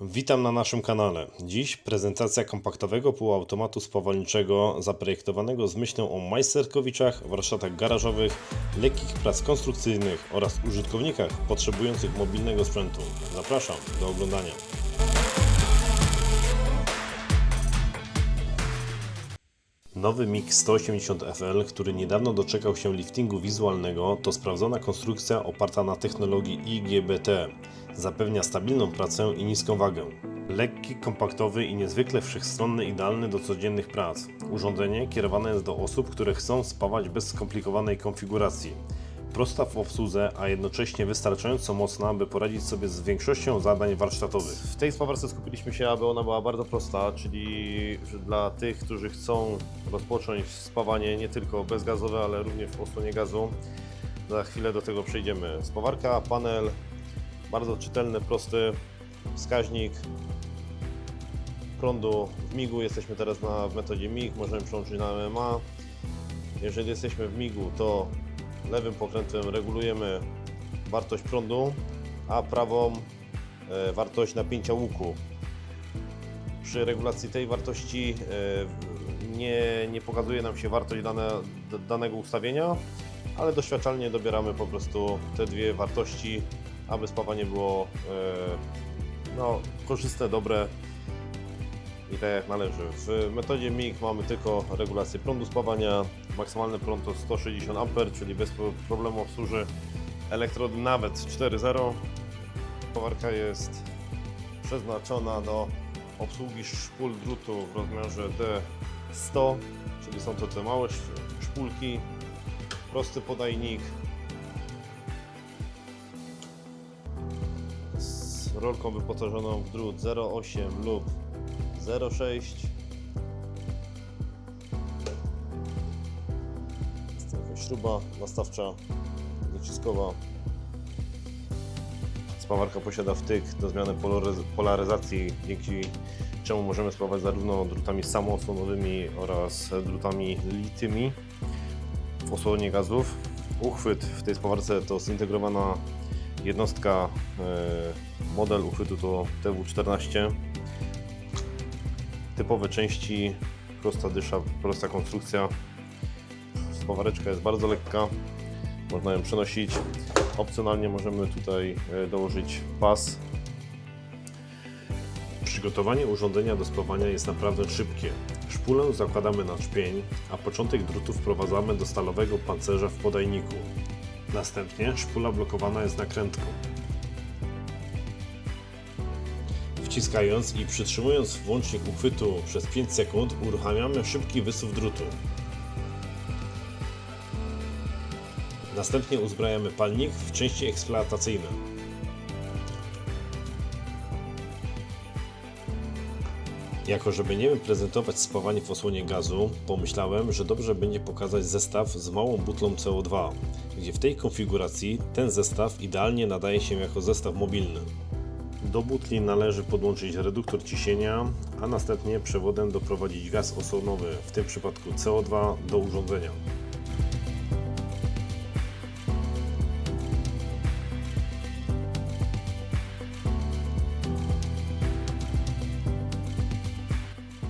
Witam na naszym kanale. Dziś prezentacja kompaktowego półautomatu spawalniczego zaprojektowanego z myślą o majsterkowiczach, warsztatach garażowych, lekkich prac konstrukcyjnych oraz użytkownikach potrzebujących mobilnego sprzętu. Zapraszam do oglądania. Nowy MiG 180 FL, który niedawno doczekał się liftingu wizualnego, to sprawdzona konstrukcja oparta na technologii IGBT. Zapewnia stabilną pracę i niską wagę. Lekki, kompaktowy i niezwykle wszechstronny, idealny do codziennych prac. Urządzenie kierowane jest do osób, które chcą spawać bez skomplikowanej konfiguracji. Prosta w obsłudze, a jednocześnie wystarczająco mocna, by poradzić sobie z większością zadań warsztatowych. W tej spawarce skupiliśmy się, aby ona była bardzo prosta, czyli że dla tych, którzy chcą rozpocząć spawanie nie tylko bezgazowe, ale również w osłonie gazu. Za chwilę do tego przejdziemy. Spawarka, panel, bardzo czytelny, prosty wskaźnik prądu w MIG-u. Jesteśmy teraz w metodzie MIG, możemy przełączyć na MMA. Jeżeli jesteśmy w MIG-u, to lewym pokrętłem regulujemy wartość prądu, a prawą wartość napięcia łuku. Przy regulacji tej wartości nie pokazuje nam się wartość danego ustawienia, ale doświadczalnie dobieramy po prostu te dwie wartości, aby spawanie było korzystne, dobre i tak jak należy. W metodzie MIG mamy tylko regulację prądu spawania. Maksymalny prąd to 160 A, czyli bez problemu obsłuży elektrody nawet 4.0. Spawarka jest przeznaczona do obsługi szpul drutu w rozmiarze D100, czyli są to te małe szpulki, prosty podajnik z rolką wyposażoną w drut 0,8 lub 0,6. Jest to jakaś śruba nastawcza, dociskowa. Spawarka posiada wtyk do zmiany polaryzacji, dzięki czemu możemy spawać zarówno drutami samoosłonowymi oraz drutami litymi w osłonie gazów. Uchwyt w tej spawarce to zintegrowana jednostka, model uchwytu to TW14. Typowe części, prosta dysza, prosta konstrukcja. Spawareczka jest bardzo lekka, można ją przenosić. Opcjonalnie możemy tutaj dołożyć pas. Przygotowanie urządzenia do spawania jest naprawdę szybkie. Szpulę zakładamy na czpień, a początek drutu wprowadzamy do stalowego pancerza w podajniku. Następnie szpula blokowana jest nakrętką. Wciskając i przytrzymując włącznik uchwytu przez 5 sekund uruchamiamy szybki wysuw drutu. Następnie uzbrajamy palnik w części eksploatacyjne. Jako że będziemy prezentować spawanie w osłonie gazu, pomyślałem, że dobrze będzie pokazać zestaw z małą butlą CO2, gdzie w tej konfiguracji ten zestaw idealnie nadaje się jako zestaw mobilny. Do butli należy podłączyć reduktor ciśnienia, a następnie przewodem doprowadzić gaz osłonowy, w tym przypadku CO2, do urządzenia.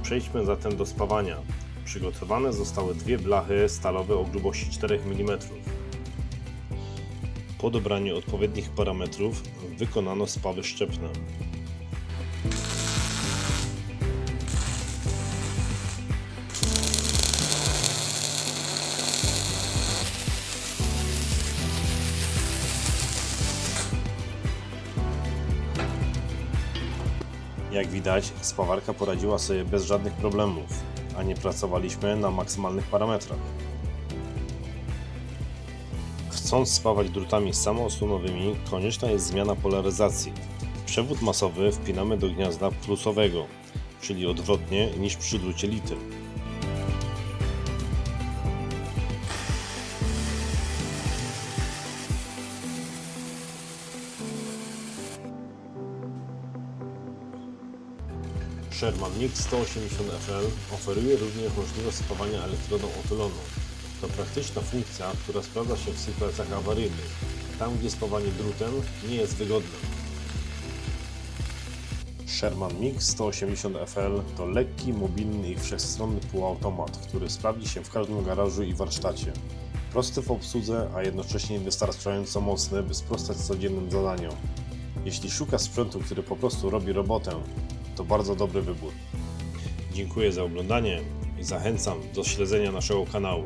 Przejdźmy zatem do spawania. Przygotowane zostały dwie blachy stalowe o grubości 4 mm. Po dobraniu odpowiednich parametrów wykonano spawy szczepne. Jak widać, spawarka poradziła sobie bez żadnych problemów, a nie pracowaliśmy na maksymalnych parametrach. Chcąc spawać drutami samoosłonowymi, konieczna jest zmiana polaryzacji. Przewód masowy wpinamy do gniazda plusowego, czyli odwrotnie niż przy drucie litym. Sherman MiG 180 FL oferuje również możliwość spawania elektrodą otuloną. To praktyczna funkcja, która sprawdza się w sytuacjach awaryjnych, tam gdzie spawanie drutem nie jest wygodne. Sherman Mix 180 FL to lekki, mobilny i wszechstronny półautomat, który sprawdzi się w każdym garażu i warsztacie. Prosty w obsłudze, a jednocześnie wystarczająco mocny, by sprostać codziennym zadaniom. Jeśli szuka sprzętu, który po prostu robi robotę, to bardzo dobry wybór. Dziękuję za oglądanie i zachęcam do śledzenia naszego kanału.